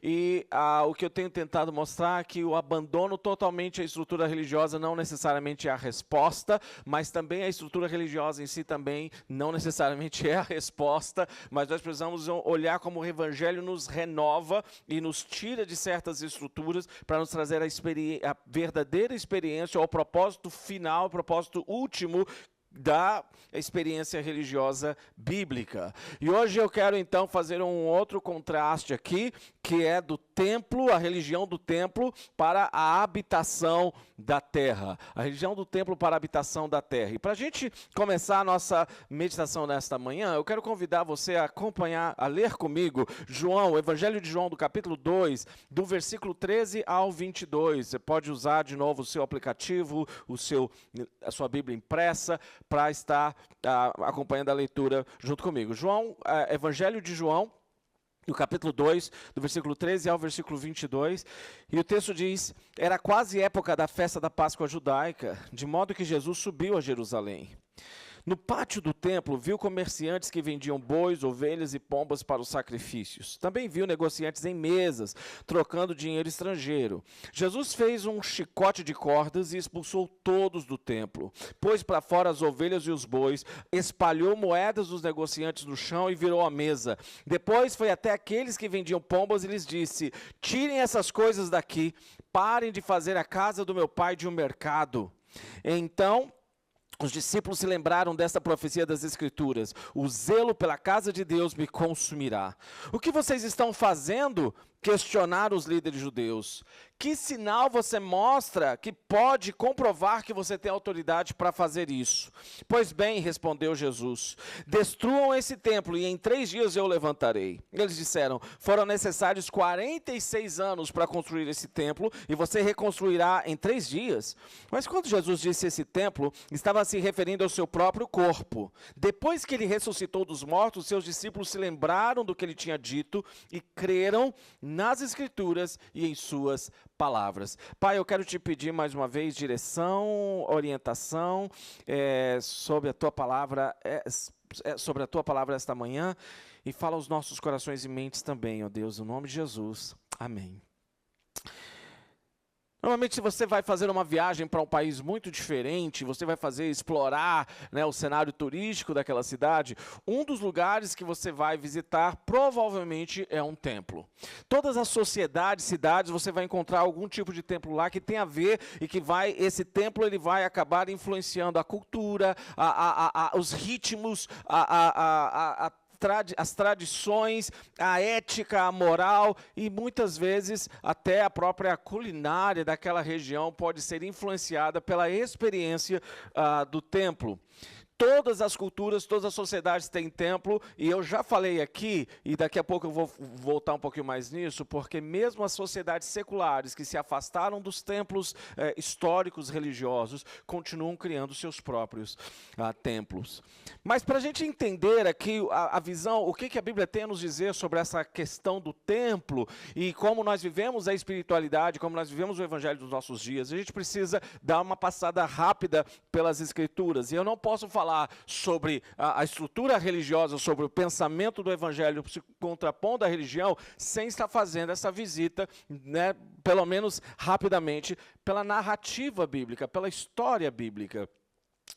E o que eu tenho tentado mostrar é que o abandono totalmente à estrutura religiosa não necessariamente é a resposta, mas também a estrutura religiosa em si também não necessariamente é a resposta, mas nós precisamos olhar como o Evangelho nos renova e nos tira de certas estruturas para nos trazer a verdadeira experiência, ou o propósito final, o propósito último da experiência religiosa bíblica. E hoje eu quero então fazer um outro contraste aqui, que é do templo, a religião do templo para a habitação da terra. A religião do templo para a habitação da terra. E para a gente começar a nossa meditação nesta manhã, eu quero convidar você a acompanhar, a ler comigo João, o Evangelho de João, do capítulo 2, do versículo 13 ao 22. Você pode usar de novo o seu aplicativo, a sua Bíblia impressa, para estar acompanhando a leitura junto comigo. Evangelho de João, no capítulo 2, do versículo 13 ao versículo 22, e o texto diz: era quase época da festa da Páscoa judaica, de modo que Jesus subiu a Jerusalém. No pátio do templo, viu comerciantes que vendiam bois, ovelhas e pombas para os sacrifícios. Também viu negociantes em mesas, trocando dinheiro estrangeiro. Jesus fez um chicote de cordas e expulsou todos do templo. Pôs para fora as ovelhas e os bois, espalhou moedas dos negociantes no chão e virou a mesa. Depois foi até aqueles que vendiam pombas e lhes disse: tirem essas coisas daqui, parem de fazer a casa do meu pai de um mercado. Então os discípulos se lembraram desta profecia das Escrituras: o zelo pela casa de Deus me consumirá. O que vocês estão fazendo? Questionaram os líderes judeus. Que sinal você mostra que pode comprovar que você tem autoridade para fazer isso? Pois bem, respondeu Jesus, destruam esse templo e em 3 dias eu o levantarei. Eles disseram: foram necessários 46 anos para construir esse templo e você reconstruirá em 3 dias? Mas quando Jesus disse esse templo, estava se referindo ao seu próprio corpo. Depois que ele ressuscitou dos mortos, seus discípulos se lembraram do que ele tinha dito e creram nas Escrituras e em suas palavras. Pai, eu quero te pedir mais uma vez direção, orientação sobre a tua palavra, esta manhã, e fala aos nossos corações e mentes também, ó Deus, no nome de Jesus. Amém. Normalmente, se você vai fazer uma viagem para um país muito diferente, você vai explorar, né, o cenário turístico daquela cidade, um dos lugares que você vai visitar provavelmente é um templo. Todas as sociedades, cidades, você vai encontrar algum tipo de templo lá que tem a ver e que esse templo ele vai acabar influenciando a cultura, os ritmos, as tradições, a ética, a moral e muitas vezes até a própria culinária daquela região pode ser influenciada pela experiência do templo. Todas as culturas, todas as sociedades têm templo, e eu já falei aqui, e daqui a pouco eu vou voltar um pouquinho mais nisso, porque mesmo as sociedades seculares que se afastaram dos templos históricos religiosos, continuam criando seus próprios templos. Mas para a gente entender aqui a visão, o que a Bíblia tem a nos dizer sobre essa questão do templo, e como nós vivemos a espiritualidade, como nós vivemos o Evangelho dos nossos dias, a gente precisa dar uma passada rápida pelas Escrituras, e eu não posso falar sobre a estrutura religiosa, sobre o pensamento do Evangelho se contrapondo à religião, sem estar fazendo essa visita, né, pelo menos rapidamente, pela narrativa bíblica, pela história bíblica.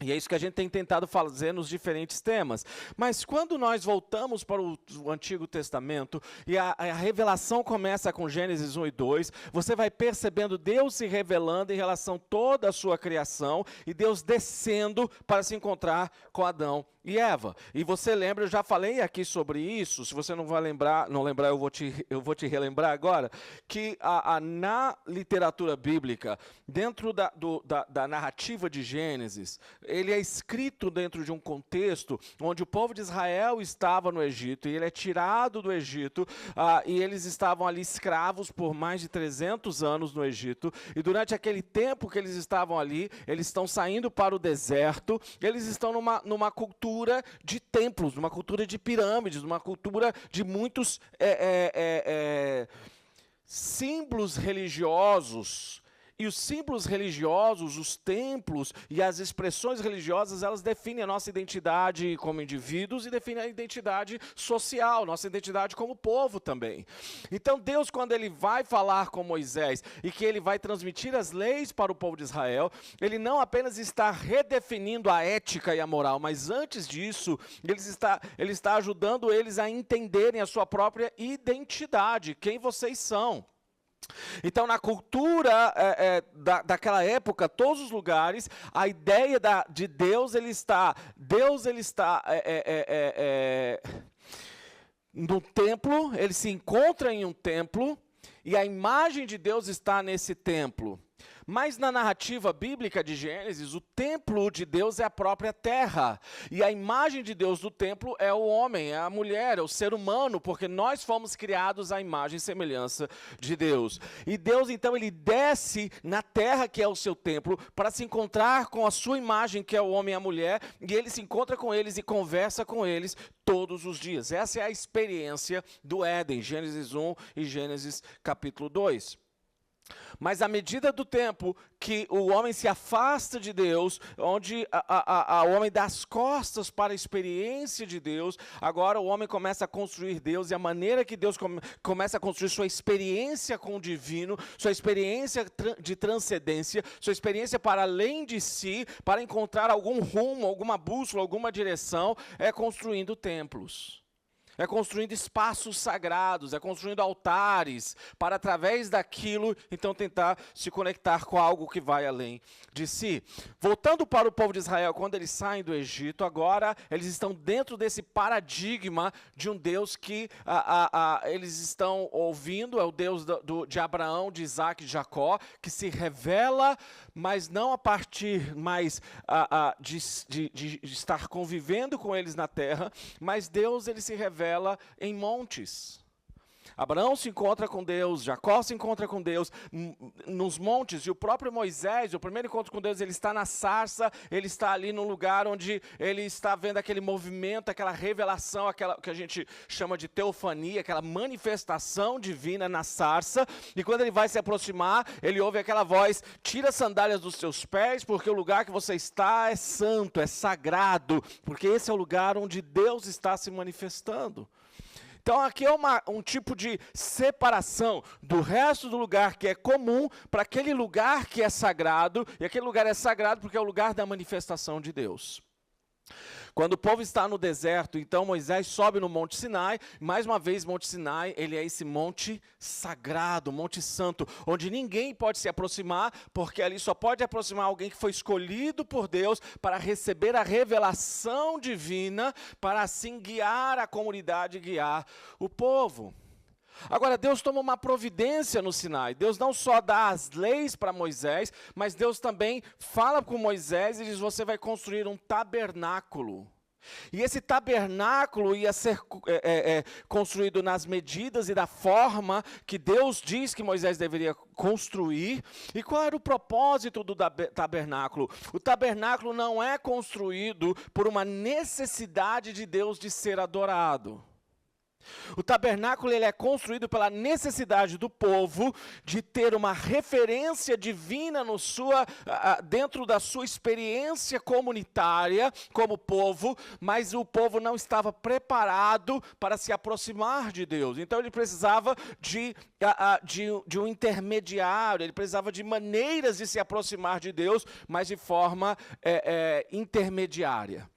E é isso que a gente tem tentado fazer nos diferentes temas. Mas quando nós voltamos para o Antigo Testamento e a revelação começa com Gênesis 1 e 2, você vai percebendo Deus se revelando em relação a toda a sua criação e Deus descendo para se encontrar com Adão e Eva. E você lembra, eu já falei aqui sobre isso, se você não lembrar, eu vou te relembrar agora, que na literatura bíblica, dentro da narrativa de Gênesis, ele é escrito dentro de um contexto onde o povo de Israel estava no Egito, e ele é tirado do Egito, e eles estavam ali escravos por mais de 300 anos no Egito, e durante aquele tempo que eles estavam ali, eles estão saindo para o deserto, eles estão numa cultura de templos, numa cultura de pirâmides, numa cultura de muitos símbolos religiosos. E os símbolos religiosos, os templos e as expressões religiosas, elas definem a nossa identidade como indivíduos e definem a identidade social, nossa identidade como povo também. Então Deus, quando Ele vai falar com Moisés e que Ele vai transmitir as leis para o povo de Israel, Ele não apenas está redefinindo a ética e a moral, mas antes disso, Ele está ajudando eles a entenderem a sua própria identidade, quem vocês são. Então, na cultura daquela época, todos os lugares, a ideia de Deus, ele está no templo, ele se encontra em um templo, e a imagem de Deus está nesse templo. Mas na narrativa bíblica de Gênesis, o templo de Deus é a própria terra. E a imagem de Deus do templo é o homem, é a mulher, é o ser humano, porque nós fomos criados à imagem e semelhança de Deus. E Deus, então, ele desce na terra, que é o seu templo, para se encontrar com a sua imagem, que é o homem e a mulher, e ele se encontra com eles e conversa com eles todos os dias. Essa é a experiência do Éden, Gênesis 1 e Gênesis capítulo 2. Mas à medida do tempo que o homem se afasta de Deus, onde o homem dá as costas para a experiência de Deus, agora o homem começa a construir Deus, e a maneira que Deus começa a construir sua experiência com o divino, sua experiência de transcendência, sua experiência para além de si, para encontrar algum rumo, alguma bússola, alguma direção, é construindo templos. É construindo espaços sagrados, é construindo altares, para através daquilo, então tentar se conectar com algo que vai além de si. Voltando para o povo de Israel, quando eles saem do Egito, agora eles estão dentro desse paradigma de um Deus que eles estão ouvindo, é o Deus de Abraão, de Isaac e de Jacó, que se revela, mas não a partir mais de estar convivendo com eles na terra, mas Deus, ele se revela em montes. Abraão se encontra com Deus, Jacó se encontra com Deus nos montes, e o próprio Moisés, o primeiro encontro com Deus, ele está na sarça, ele está ali num lugar onde ele está vendo aquele movimento, aquela revelação, aquela que a gente chama de teofania, aquela manifestação divina na sarça, e quando ele vai se aproximar, ele ouve aquela voz: tira as sandálias dos seus pés, porque o lugar que você está é santo, é sagrado, porque esse é o lugar onde Deus está se manifestando. Então aqui é um tipo de separação do resto do lugar que é comum para aquele lugar que é sagrado, e aquele lugar é sagrado porque é o lugar da manifestação de Deus. Quando o povo está no deserto, então Moisés sobe no Monte Sinai. Mais uma vez, Monte Sinai, ele é esse monte sagrado, monte santo, onde ninguém pode se aproximar, porque ali só pode aproximar alguém que foi escolhido por Deus para receber a revelação divina, para assim guiar a comunidade, guiar o povo. Agora, Deus toma uma providência no Sinai. Deus não só dá as leis para Moisés, mas Deus também fala com Moisés e diz: você vai construir um tabernáculo. E esse tabernáculo ia ser construído nas medidas e da forma que Deus diz que Moisés deveria construir. E qual era o propósito do tabernáculo? O tabernáculo não é construído por uma necessidade de Deus de ser adorado. O tabernáculo, ele é construído pela necessidade do povo de ter uma referência divina dentro da sua experiência comunitária como povo, mas o povo não estava preparado para se aproximar de Deus. Então ele precisava de um intermediário, ele precisava de maneiras de se aproximar de Deus, mas de forma intermediária.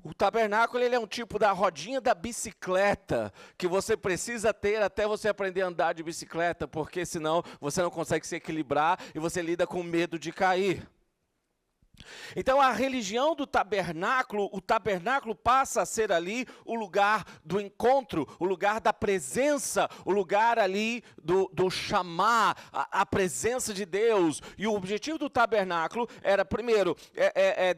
O tabernáculo, ele é um tipo da rodinha da bicicleta, que você precisa ter até você aprender a andar de bicicleta, porque senão você não consegue se equilibrar e você lida com medo de cair. Então a religião do tabernáculo, o tabernáculo passa a ser ali o lugar do encontro, o lugar da presença, o lugar ali do chamar, a presença de Deus. E o objetivo do tabernáculo era, primeiro,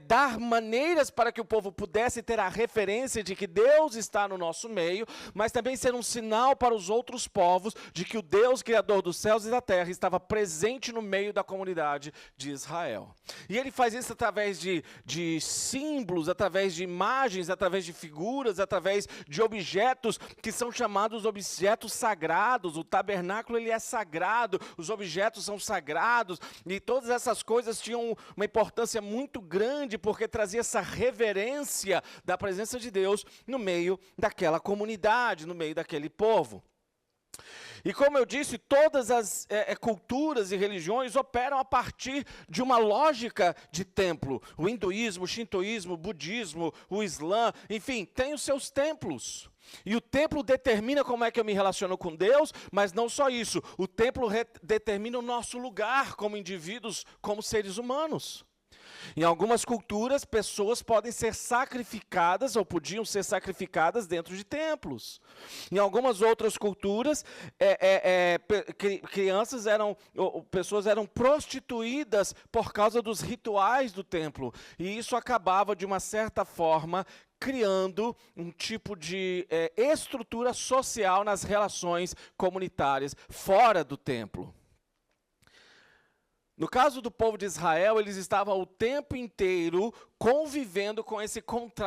dar maneiras para que o povo pudesse ter a referência de que Deus está no nosso meio, mas também ser um sinal para os outros povos de que o Deus, Criador dos céus e da terra, estava presente no meio da comunidade de Israel. E ele faz isso vista através de símbolos, através de imagens, através de figuras, através de objetos que são chamados objetos sagrados. O tabernáculo ele é sagrado, os objetos são sagrados, e todas essas coisas tinham uma importância muito grande, porque trazia essa reverência da presença de Deus no meio daquela comunidade, no meio daquele povo. E como eu disse, todas as culturas e religiões operam a partir de uma lógica de templo. O hinduísmo, o shintoísmo, o budismo, o islã, enfim, tem os seus templos. E o templo determina como é que eu me relaciono com Deus, mas não só isso, o templo determina o nosso lugar como indivíduos, como seres humanos. Em algumas culturas, pessoas podem ser sacrificadas ou podiam ser sacrificadas dentro de templos. Em algumas outras culturas, pessoas eram prostituídas por causa dos rituais do templo. E isso acabava, de uma certa forma, criando um tipo de estrutura social nas relações comunitárias fora do templo. No caso do povo de Israel, eles estavam o tempo inteiro convivendo com esse contraste